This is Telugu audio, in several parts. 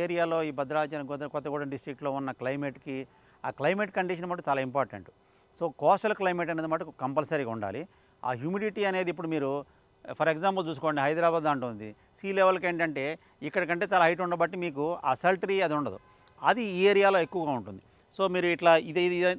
ఏరియాలో ఈ భద్రాచలం కొత్తగూడెం డిస్ట్రిక్ట్లో ఉన్న క్లైమేట్కి ఆ క్లైమేట్ కండిషన్ మటు చాలా ఇంపార్టెంట్. సో కోస్టల్ క్లైమేట్ అనేది మటుకు కంపల్సరీగా ఉండాలి. ఆ హ్యూమిడిటీ అనేది ఇప్పుడు మీరు ఫర్ ఎగ్జాంపుల్ చూసుకోండి, హైదరాబాద్ దాంట్లో ఉంది. సీ లెవెల్కి ఏంటంటే ఇక్కడికంటే చాలా హైట్ ఉండబట్టి మీకు ఆ సల్టరీ అది ఉండదు. అది ఈ ఏరియాలో ఎక్కువగా ఉంటుంది. సో మీరు ఇట్లా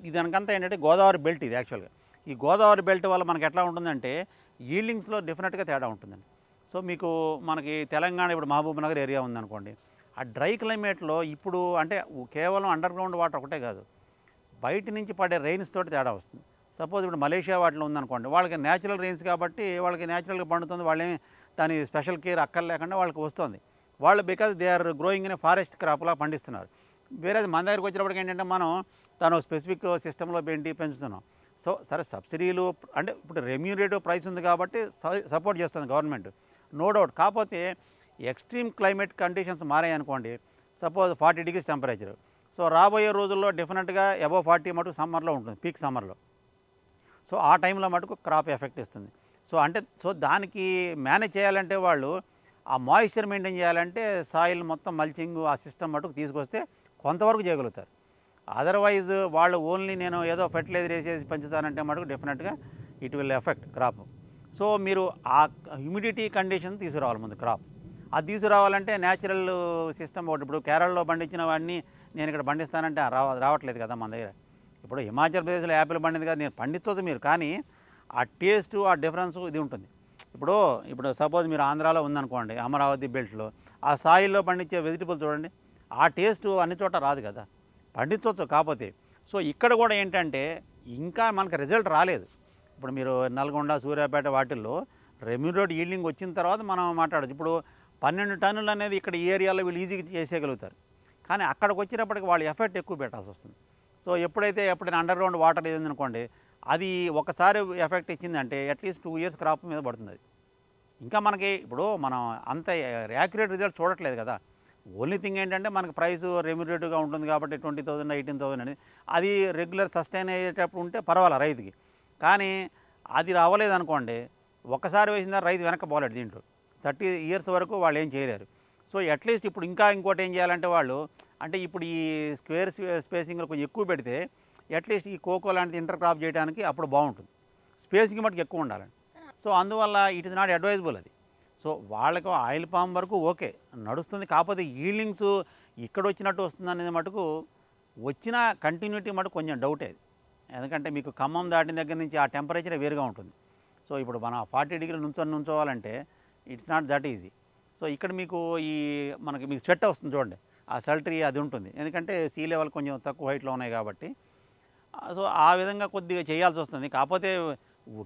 ఇదనకంతా ఏంటంటే గోదావరి బెల్ట్ ఇది యాక్చువల్గా. ఈ గోదావరి బెల్ట్ వల్ల మనకి ఎట్లా ఉంటుందంటే ఈల్డింగ్స్లో డెఫినెట్గా తేడా ఉంటుందండి. సో మీకు మనకి తెలంగాణ ఇప్పుడు మహబూబ్ నగర్ ఏరియా ఉందనుకోండి, ఆ డ్రై క్లైమేట్లో ఇప్పుడు అంటే కేవలం అండర్ గ్రౌండ్ వాటర్ ఒకటే కాదు, బయట నుంచి పడే రెయిన్స్ తోటి తేడా వస్తుంది. సపోజ్ ఇప్పుడు మలేషియా వాటిలో ఉందనుకోండి, వాళ్ళకి న్యాచురల్ రెయిన్స్ కాబట్టి వాళ్ళకి న్యాచురల్గా పండుతుంది. వాళ్ళేమి దాని స్పెషల్ కేర్ అక్కర్లేకుండా వాళ్ళకి వస్తుంది. వాళ్ళు because they are growing in forest క్రాప్లా పండిస్తున్నారు. వేరే మన దగ్గరికి వచ్చినప్పటికి ఏంటంటే మనం తను స్పెసిఫిక్ సిస్టంలో పెంచుతున్నాం. సో సరే సబ్సిడీలు అంటే ఇప్పుడు రెమ్యూనరేటివ్ ప్రైస్ ఉంది కాబట్టి సపోర్ట్ చేస్తుంది గవర్నమెంట్, నో డౌట్. కాకపోతే ఎక్స్ట్రీమ్ క్లైమేట్ కండిషన్స్ మారాయనుకోండి, సపోజ్ 40 degrees టెంపరేచర్, సో రాబోయే రోజుల్లో డెఫినెట్గా అబవ్ 40 మటుకు సమ్మర్లో ఉంటుంది, పీక్ సమ్మర్లో. సో ఆ టైంలో మటుకు క్రాప్ ఎఫెక్ట్ ఇస్తుంది. సో దానికి మేనేజ్ చేయాలంటే వాళ్ళు ఆ మాయిశ్చర్ మెయింటైన్ చేయాలంటే సాయిల్ మొత్తం మల్చింగ్ ఆ సిస్టమ్ మటుకు తీసుకొస్తే కొంతవరకు చేయగలుగుతారు. అదర్వైజ్ వాళ్ళు ఓన్లీ నేను ఏదో ఫెర్టిలైజర్ వేసేసి పెంచుతానంటే మటుకు డెఫినెట్గా it will effect crop. So మీరు ఆ హ్యూమిడిటీ కండిషన్ తీసుకురావాలి ముందు క్రాప్. అది తీసుకురావాలంటే న్యాచురల్ సిస్టమ్ ఒకటి. ఇప్పుడు కేరళలో పండించిన వాడిని నేను ఇక్కడ పండిస్తానంటే రావట్లేదు కదా మన దగ్గర. ఇప్పుడు హిమాచల్ ప్రదేశ్లో యాపిల్ పండింది కదా, నేను పండించవచ్చు మీరు, కానీ ఆ టేస్టు ఆ డిఫరెన్స్ ఇది ఉంటుంది. ఇప్పుడు సపోజ్ మీరు ఆంధ్రాలో ఉందనుకోండి, అమరావతి బెల్ట్లో ఆ సాయిల్లో పండించే వెజిటబుల్ చూడండి, ఆ టేస్టు అన్ని చోట రాదు కదా. పండించవచ్చు కాకపోతే. సో ఇక్కడ కూడా ఏంటంటే ఇంకా మనకు రిజల్ట్ రాలేదు. ఇప్పుడు మీరు నల్గొండ, సూర్యాపేట వాటిల్లో రెమ్యూనరేట్ ఈల్డింగ్ వచ్చిన తర్వాత మనం మాట్లాడచ్చు. ఇప్పుడు 12 టన్నులు అనేది ఇక్కడ ఈ ఏరియాలో వీళ్ళు ఈజీగా చేసేయగలుగుతారు, కానీ అక్కడికి వచ్చినప్పటికి వాళ్ళు ఎఫెక్ట్ ఎక్కువ పెట్టాల్సి వస్తుంది. సో ఎప్పుడైనా అండర్ గ్రౌండ్ వాటర్ ఏదనుకోండి, అది ఒకసారి ఎఫెక్ట్ ఇచ్చిందంటే అట్లీస్ట్ 2 years క్రాప్ మీద పడుతుంది అది. ఇంకా మనకి ఇప్పుడు మనం అంత యాక్యురేట్ రిజల్ట్ చూడట్లేదు కదా. ఓన్లీ థింగ్ ఏంటంటే మనకి ప్రైస్ రెమ్యూనరేటివ్గా ఉంటుంది కాబట్టి 20,000 18,000 అనేది అది రెగ్యులర్ సస్టైన్ అయ్యేటప్పుడు ఉంటే పర్వాలేదు రైతుకి. కానీ అది రావలేదనుకోండి, ఒక్కసారి వేసిన రైతు వెనక్కి పోలేడు. దీంట్లో 30 years వరకు వాళ్ళు ఏం చేయలేరు. సో అట్లీస్ట్ ఇప్పుడు ఇంకోటి ఏం చేయాలంటే వాళ్ళు అంటే ఇప్పుడు ఈ స్క్వేర్ స్పేసింగ్లో కొంచెం ఎక్కువ పెడితే అట్లీస్ట్ ఈ కోకో లాంటిది ఇంటర్ క్రాప్ చేయడానికి అప్పుడు బాగుంటుంది. స్పేసింగ్ మటుకు ఎక్కువ ఉండాలండి. సో అందువల్ల ఇట్ ఇస్ నాట్ అడ్వైజబుల్ అది. సో వాళ్ళకు ఆయిల్ పామ్ వరకు ఓకే నడుస్తుంది, కాకపోతే ఈల్డింగ్స్ ఇక్కడ వచ్చినట్టు వస్తుంది అనేది మటుకు వచ్చిన కంటిన్యూటీ మటుకు కొంచెం డౌటే అది. ఎందుకంటే మీకు ఖమ్మం దాటిన దగ్గర నుంచి ఆ టెంపరేచరే వేరుగా ఉంటుంది. సో ఇప్పుడు మనం 40 degrees నుంచోవాలంటే it's not that easy. So ఇక్కడ మీకు మీకు స్వెట్ వస్తుంది చూడండి, ఆ సల్టరీ అది ఉంటుంది. ఎందుకంటే సీ లెవెల్ కొంచెం తక్కువ హైట్లో ఉన్నాయి కాబట్టి. సో ఆ విధంగా కొద్దిగా చేయాల్సి వస్తుంది. కాకపోతే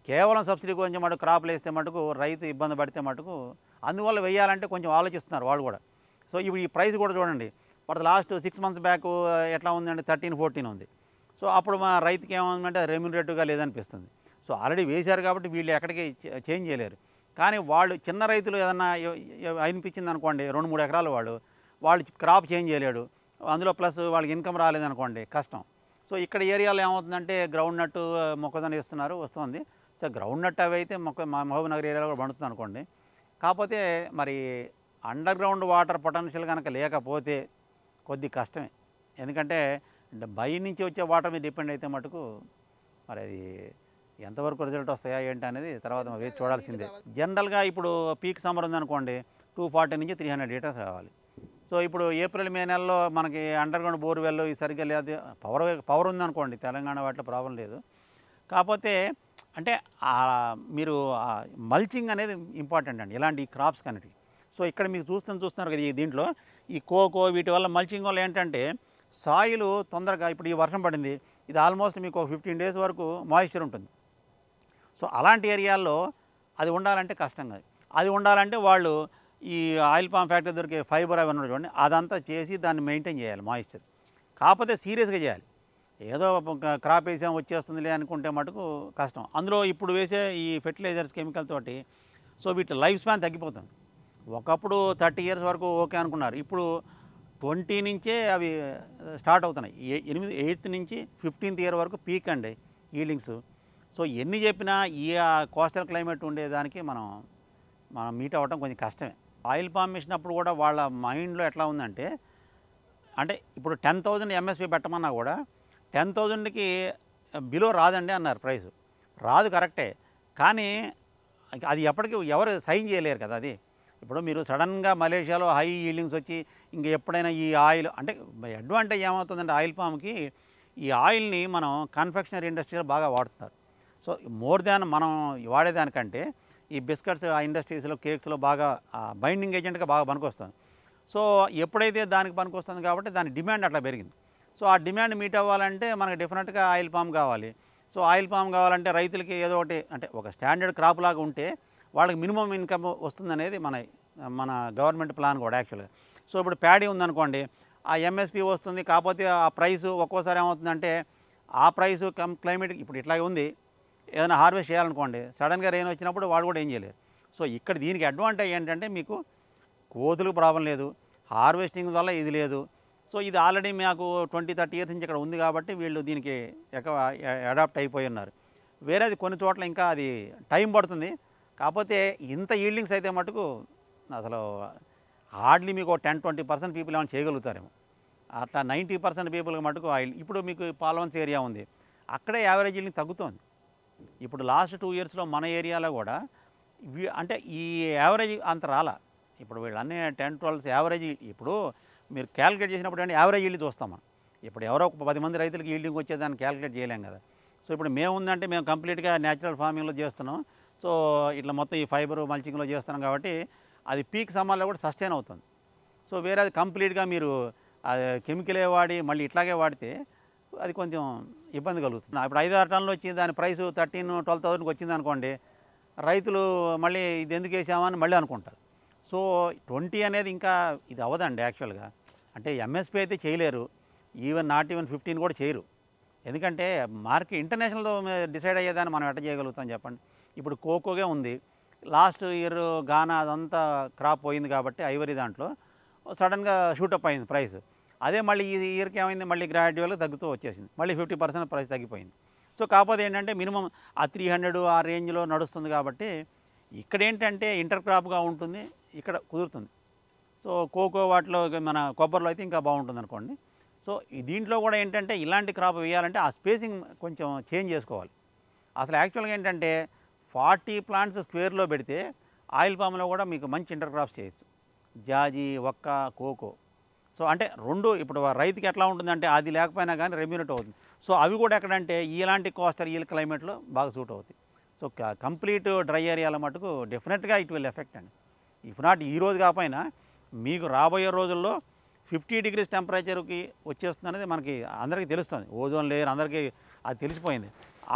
కేవలం సబ్సిడీ కొంచెం మటుకు క్రాప్లు వేస్తే మటుకు రైతు ఇబ్బంది పడితే మటుకు అందువల్ల వేయాలంటే కొంచెం ఆలోచిస్తున్నారు వాళ్ళు కూడా. సో ఇప్పుడు ఈ ప్రైస్ కూడా చూడండి, for the last 6 months back ఎట్లా ఉందంటే 13-14 ఉంది. సో అప్పుడు మా రైతుకి ఏమవుతుందంటే రెమ్యూనరేటివ్గా లేదనిపిస్తుంది. సో ఆల్రెడీ వేశారు కాబట్టి వీళ్ళు ఎక్కడికి చేంజ్ చేయలేరు. కానీ వాళ్ళు చిన్న రైతులు ఏదన్నా అనిపించింది అనుకోండి, 2-3 ఎకరాలు వాళ్ళు క్రాప్ చేంజ్ చేయలేడు, అందులో ప్లస్ వాళ్ళకి ఇన్కమ్ రాలేదనుకోండి కష్టం. సో ఇక్కడ ఏరియాలో ఏమవుతుందంటే గ్రౌండ్ నట్టు మొక్కజొన్న వేస్తున్నారు వస్తుంది. సో గ్రౌండ్ నట్ అవి అయితే మహబూబ్ నగర్ ఏరియాలో కూడా పండుతుంది అనుకోండి. కాకపోతే మరి అండర్ గ్రౌండ్ వాటర్ పొటెన్షియల్ కనుక లేకపోతే కొద్ది కష్టమే. ఎందుకంటే బై నుంచి వచ్చే వాటర్ మీద డిపెండ్ అయితే మటుకు మరి అది ఎంతవరకు రిజల్ట్ వస్తాయా ఏంటి అనేది తర్వాత వేసి చూడాల్సిందే. జనరల్గా ఇప్పుడు పీక్ సమ్మర్ ఉందనుకోండి 240 నుంచి 300 లీటర్స్ కావాలి. సో ఇప్పుడు ఏప్రిల్ మే నెలలో మనకి అండర్ గ్రౌండ్ బోర్వెల్ సరిగ్గా లేదు, పవర్ ఉందనుకోండి, తెలంగాణ వాటిలో ప్రాబ్లం లేదు. కాకపోతే అంటే మీరు మల్చింగ్ అనేది ఇంపార్టెంట్ అండి ఇలాంటి క్రాప్స్ కనేవి. సో ఇక్కడ మీకు చూస్తున్నారు కదా దీంట్లో ఈ కోకో వీటి వల్ల మల్చింగ్ వల్ల ఏంటంటే సాయిల్ తొందరగా ఇప్పుడు ఈ వర్షం పడింది, ఇది ఆల్మోస్ట్ మీకు 15 days వరకు మాయిశ్చర్ ఉంటుంది. సో అలాంటి ఏరియాల్లో అది ఉండాలంటే కష్టంగా, అది ఉండాలంటే వాళ్ళు ఈ ఆయిల్ పామ్ ఫ్యాక్టరీ దొరికే ఫైబర్ అవి ఉన్నాయి చూడండి, అదంతా చేసి దాన్ని మెయింటైన్ చేయాలి మాయిశ్చర్. కాకపోతే సీరియస్గా చేయాలి. ఏదో క్రాప్ వేసాం వచ్చేస్తుందిలే అనుకుంటే మటుకు కష్టం. అందులో ఇప్పుడు వేసే ఈ ఫెర్టిలైజర్స్ కెమికల్ తోటి సో వీటి లైఫ్ స్పాన్ తగ్గిపోతుంది. ఒకప్పుడు 30 years వరకు ఓకే అనుకున్నారు, ఇప్పుడు 20 నుంచే అవి స్టార్ట్ అవుతున్నాయి. 8th నుంచి 15th year వరకు పీక్ అండి ఈల్డింగ్స్. సో ఎన్ని చెప్పినా ఈ కోస్టల్ క్లైమేట్ ఉండేదానికి మనం మీట్ అవ్వటం కొంచెం కష్టమే. ఆయిల్ పామ్ వేసినప్పుడు కూడా వాళ్ళ మైండ్లో ఎట్లా ఉందంటే అంటే ఇప్పుడు 10,000 ఎంఎస్పి పెట్టమన్నా కూడా 10,000కి బిలో రాదండి అన్నారు ప్రైసు. రాదు కరెక్టే. కానీ అది ఎప్పటికి ఎవరు సైన్ చేయలేరు కదా అది. ఇప్పుడు మీరు సడన్గా మలేషియాలో హై ఈల్డింగ్స్ వచ్చి ఇంక ఎప్పుడైనా ఈ ఆయిల్ అంటే అడ్వాంటేజ్ ఏమవుతుందంటే ఆయిల్ పామ్కి ఈ ఆయిల్ని మనం కన్ఫెక్షనరీ ఇండస్ట్రీలో బాగా వాడుతున్నారు. సో మోర్ దాన్ మనం వాడేదానికంటే ఈ బిస్కెట్స్ ఆ ఇండస్ట్రీస్లో కేక్స్లో బాగా బైండింగ్ ఏజెంట్గా బాగా పనికొస్తుంది. సో ఎప్పుడైతే దానికి పనికొస్తుంది కాబట్టి దాని డిమాండ్ అట్లా పెరిగింది. సో ఆ డిమాండ్ మీట్ అవ్వాలంటే మనకు డెఫినెట్గా ఆయిల్ పామ్ కావాలి. సో ఆయిల్ పామ్ కావాలంటే రైతులకి ఏదో ఒకటి అంటే ఒక స్టాండర్డ్ క్రాప్ లాగా ఉంటే వాళ్ళకి మినిమం ఇన్కమ్ వస్తుందనేది మన గవర్నమెంట్ ప్లాన్ కూడా యాక్చువల్గా. సో ఇప్పుడు ప్యాడీ ఉందనుకోండి, ఆ ఎంఎస్పి వస్తుంది, కాకపోతే ఆ ప్రైసు ఒక్కోసారి ఏమవుతుందంటే ఆ ప్రైసు క్లైమేట్ ఇప్పుడు ఇట్లాగే ఉంది, ఏదైనా హార్వెస్ట్ చేయాలనుకోండి సడన్గా రెయిన్ వచ్చినప్పుడు వాళ్ళు కూడా ఏం చేయలేరు. సో ఇక్కడ దీనికి అడ్వాంటేజ్ ఏంటంటే మీకు కోతులకు ప్రాబ్లం లేదు, హార్వెస్టింగ్ వల్ల ఇది లేదు. సో ఇది ఆల్రెడీ మాకు 20-30 ఇయర్స్ నుంచి ఇక్కడ ఉంది కాబట్టి వీళ్ళు దీనికి ఎక్కువ అడాప్ట్ అయిపోయి ఉన్నారు. వేరేది కొన్ని చోట్ల ఇంకా అది టైం పడుతుంది. కాకపోతే ఇంత ఈల్డింగ్స్ అయితే మటుకు అసలు హార్డ్లీ మీకు 10-20% పీపుల్ ఏమైనా చేయగలుగుతారేమో. అట్లా 90% పీపుల్కి మటుకు ఆయిల్. ఇప్పుడు మీకు పాల్వన్స్ ఏరియా ఉంది, అక్కడే యావరేజ్ ఈల్డింగ్ తగ్గుతోంది. ఇప్పుడు లాస్ట్ 2 ఇయర్స్లో మన ఏరియాలో కూడా అంటే ఈ యావరేజ్ అంత రాలా. ఇప్పుడు వీళ్ళన్నీ 10-12 యావరేజ్. ఇప్పుడు మీరు క్యాలిక్యులేట్ చేసినప్పుడు అంటే యావరేజ్ ఈల్డ్ చూస్తాం మనం. ఇప్పుడు ఎవరో 10 మంది రైతులకి ఈల్డింగ్ వచ్చేదాన్ని క్యాలిక్యులేట్ చేయలేం కదా. సో ఇప్పుడు మేముందంటే మేము కంప్లీట్గా న్యాచురల్ ఫార్మింగ్లో చేస్తున్నాం. సో ఇట్లా మొత్తం ఈ ఫైబర్ మల్చింగ్లో చేస్తున్నాం కాబట్టి అది పీక్ సమ్మర్లో కూడా సస్టైన్ అవుతుంది. సో వేరే అది కంప్లీట్గా మీరు కెమికలే వాడి మళ్ళీ ఇట్లాగే వాడితే అది కొంచెం ఇబ్బంది కలుగుతుంది. ఇప్పుడు 5-6 టన్నులు వచ్చి దాని ప్రైస్ 13,000-12,000కి వచ్చింది అనుకోండి, రైతులు మళ్ళీ ఇది ఎందుకు వేసామని మళ్ళీ అనుకుంటారు. సో 20 అనేది ఇంకా ఇది అవ్వదండి యాక్చువల్గా. అంటే ఎంఎస్పీ అయితే చేయలేరు, నాట్ ఈవెన్ 15 కూడా చేయరు. ఎందుకంటే మార్కెట్ ఇంటర్నేషనల్తో డిసైడ్ అయ్యేదాన్ని మనం ఎట్ట చేయగలుగుతాం చెప్పండి. ఇప్పుడు కోకోగే ఉంది, లాస్ట్ ఇయర్ గానా అదంతా క్రాప్ పోయింది కాబట్టి ఐవరీ దాంట్లో సడన్గా షూటప్ అయింది ప్రైస్. అదే మళ్ళీ ఈ ఇయర్కి ఏమైంది, మళ్ళీ గ్రాడ్యువల్గా తగ్గుతూ వచ్చేసింది, మళ్ళీ 50% ప్రైస్ తగ్గిపోయింది. సో కాకపోతే ఏంటంటే మినిమం ఆ 300 ఆ రేంజ్లో నడుస్తుంది కాబట్టి ఇక్కడ ఏంటంటే ఇంటర్ క్రాప్గా ఉంటుంది, ఇక్కడ కుదురుతుంది. సో కోకో వాటిలో మన కొబ్బరిలో అయితే ఇంకా బాగుంటుంది అనుకోండి. సో దీంట్లో కూడా ఏంటంటే ఇలాంటి క్రాప్ వేయాలంటే ఆ స్పేసింగ్ కొంచెం చేంజ్ చేసుకోవాలి. అసలు యాక్చువల్గా ఏంటంటే 40 ప్లాంట్స్ స్క్వేర్లో పెడితే ఆయిల్ పామ్లో కూడా మీకు మంచి ఇంటర్ క్రాప్స్ చేయొచ్చు, జాజి, ఒక్క, కోకో. సో అంటే రెండు ఇప్పుడు రైతుకి ఎట్లా ఉంటుందంటే అది లేకపోయినా కానీ రెమ్యూనేట్ అవుతుంది. సో అవి కూడా ఎక్కడంటే ఇలాంటి కోస్టల్ ఈ క్లైమేట్లో బాగా సూట్ అవుతాయి. సో కంప్లీట్ డ్రై ఏరియాల మటుకు డెఫినెట్గా ఇట్ విల్ ఎఫెక్ట్ అండి. ఇఫ్ నాట్ ఈ రోజు కాకపోయినా మీకు రాబోయే రోజుల్లో 50 degrees టెంపరేచర్కి వచ్చేస్తుంది అనేది మనకి అందరికీ తెలుస్తుంది. ఓజోన్ లేయర్ అందరికీ అది తెలిసిపోయింది.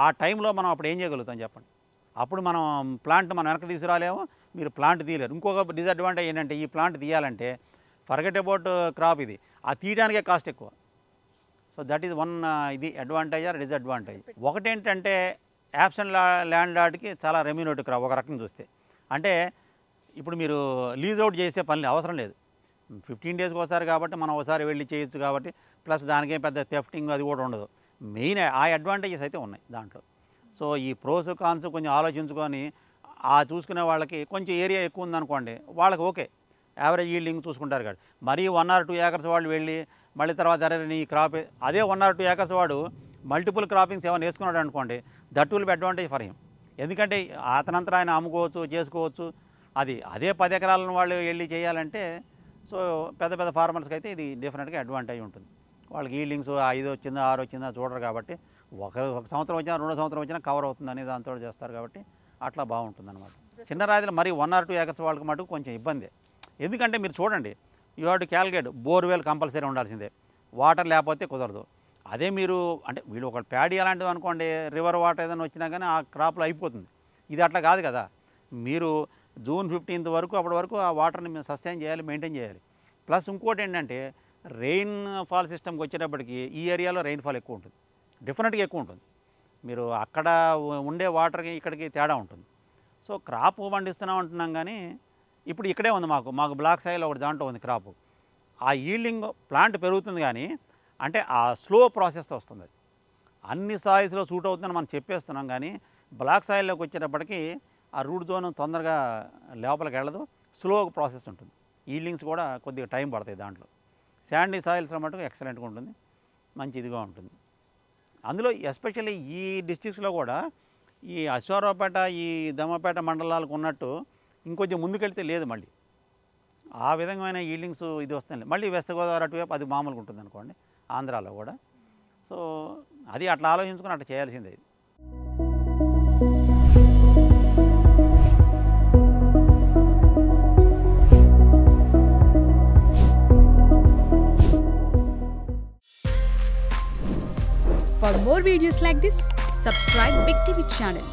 ఆ టైంలో మనం అప్పుడు ఏం చేయగలుగుతాం చెప్పండి. అప్పుడు మనం ప్లాంట్ మనం వెనక్కి తీసుకురాలేము, మీరు ప్లాంట్ తీయలేరు. ఇంకొక డిసడ్వాంటేజ్ ఏంటంటే ఈ ప్లాంట్ తీయాలంటే ఫర్గెట్ అబౌట్ క్రాప్, ఇది ఆ తీయడానికే కాస్ట్ ఎక్కువ. సో దట్ ఈజ్ వన్ ఇది అడ్వాంటేజ్ ఆర్ డిసడ్వాంటేజ్. ఒకటేంటంటే యాబ్సెంట్ ల్యాండ్ లార్డ్కి చాలా రెమ్యూనేటివ్ క్రాప్ ఒక రకంగా చూస్తే. అంటే ఇప్పుడు మీరు లీజ్ అవుట్ చేసే పని అవసరం లేదు, 15 డేస్కి ఒకసారి కాబట్టి మనం ఒకసారి వెళ్ళి చేయొచ్చు కాబట్టి, ప్లస్ దానికేం పెద్ద థెఫ్టింగ్ అది కూడా ఉండదు. మెయిన్ ఆ అడ్వాంటేజెస్ అయితే ఉన్నాయి దాంట్లో. సో ఈ ప్రోస్ కాన్స్ కొంచెం ఆలోచించుకొని ఆ చూసుకునే వాళ్ళకి కొంచెం ఏరియా ఎక్కువ ఉందనుకోండి, వాళ్ళకి ఓకే యావరేజ్ ఈల్డింగ్ చూసుకుంటారు కదా. మరీ 1 or 2 acres వాళ్ళు వెళ్ళి మళ్ళీ తర్వాత అరే నీ క్రాప్ అదే 1 or 2 acres వాడు మల్టిపుల్ క్రాపింగ్స్ ఏమైనా వేసుకున్నాడు అనుకోండి, that will be advantage for him. ఎందుకంటే అతనంతా ఆయన అమ్ముకోవచ్చు, చేసుకోవచ్చు. అదే 10 ఎకరాలను వాళ్ళు వెళ్ళి చేయాలంటే సో పెద్ద పెద్ద ఫార్మర్స్కి అయితే ఇది డెఫినెట్గా అడ్వాంటేజ్ ఉంటుంది. వాళ్ళకి ఈల్డింగ్స్ 5 వచ్చిందా 6 వచ్చిందా చూడరు కాబట్టి, ఒక సంవత్సరం వచ్చినా 2వ సంవత్సరం వచ్చినా కవర్ అవుతుందని దాంతో చేస్తారు కాబట్టి అట్లా బాగుంటుంది అనమాట. చిన్న రాయితీలు మరి 1 or 2 acres వాళ్ళకి మటుకు కొంచెం ఇబ్బంది. ఎందుకంటే మీరు చూడండి, you have to calculate, borewell compulsory ఉండాల్సిందే, వాటర్ లేకపోతే కుదరదు. అదే మీరు అంటే వీళ్ళు ఒక ప్యాడీ అలాంటివి అనుకోండి, రివర్ వాటర్ ఏదైనా వచ్చినా కానీ ఆ క్రాప్లో అయిపోతుంది. ఇది అట్లా కాదు కదా, మీరు June 15th వరకు అప్పటి వరకు ఆ వాటర్ని మేము సస్టైన్ చేయాలి, మెయింటైన్ చేయాలి. ప్లస్ ఇంకోటి ఏంటంటే రెయిన్ ఫాల్ సిస్టమ్కి వచ్చేటప్పటికి ఈ ఏరియాలో రెయిన్ ఫాల్ ఎక్కువ ఉంటుంది, డెఫినెట్గా ఎక్కువ ఉంటుంది. మీరు అక్కడ ఉండే వాటర్కి ఇక్కడికి తేడా ఉంటుంది. సో క్రాప్ పండిస్తున్నాం అంటున్నాం కానీ ఇప్పుడు ఇక్కడే ఉంది, మాకు బ్లాక్ సాయిల్ ఒకటి దాంట్లో ఉంది క్రాపు. ఆ ఈల్డింగ్ ప్లాంట్ పెరుగుతుంది కానీ అంటే ఆ స్లో ప్రాసెస్ వస్తుంది. అది అన్ని సాయిల్స్లో సూట్ అవుతుందని మనం చెప్పేస్తున్నాం కానీ బ్లాక్ సాయిల్లోకి వచ్చేటప్పటికి ఆ రూట్ జోన్ తొందరగా లోపలికి వెళ్ళదు, స్లో ప్రాసెస్ ఉంటుంది. ఈల్డింగ్స్ కూడా కొద్దిగా టైం పడతాయి దాంట్లో. శాండీ సాయిల్స్లో మటుకు ఎక్సలెంట్గా ఉంటుంది, మంచి ఇదిగా ఉంటుంది. అందులో ఎస్పెషల్లీ ఈ డిస్ట్రిక్ట్స్లో కూడా ఈ అశ్వారావుపేట ఈ దమ్మపేట మండలాలకు ఉన్నట్టు ఇంకొంచెం ముందుకెళ్తే లేదు. మళ్ళీ ఆ విధమైన ఈల్డింగ్స్ ఇది వస్తుంది. మళ్ళీ వెస్ట్ గోదావరి అటువైపు అది మామూలుగా ఉంటుంది అనుకోండి, ఆంధ్రాలో కూడా. సో అది అట్లా ఆలోచించుకుని అట్లా చేయాల్సిందే. For more videos like this, subscribe Big TV channel.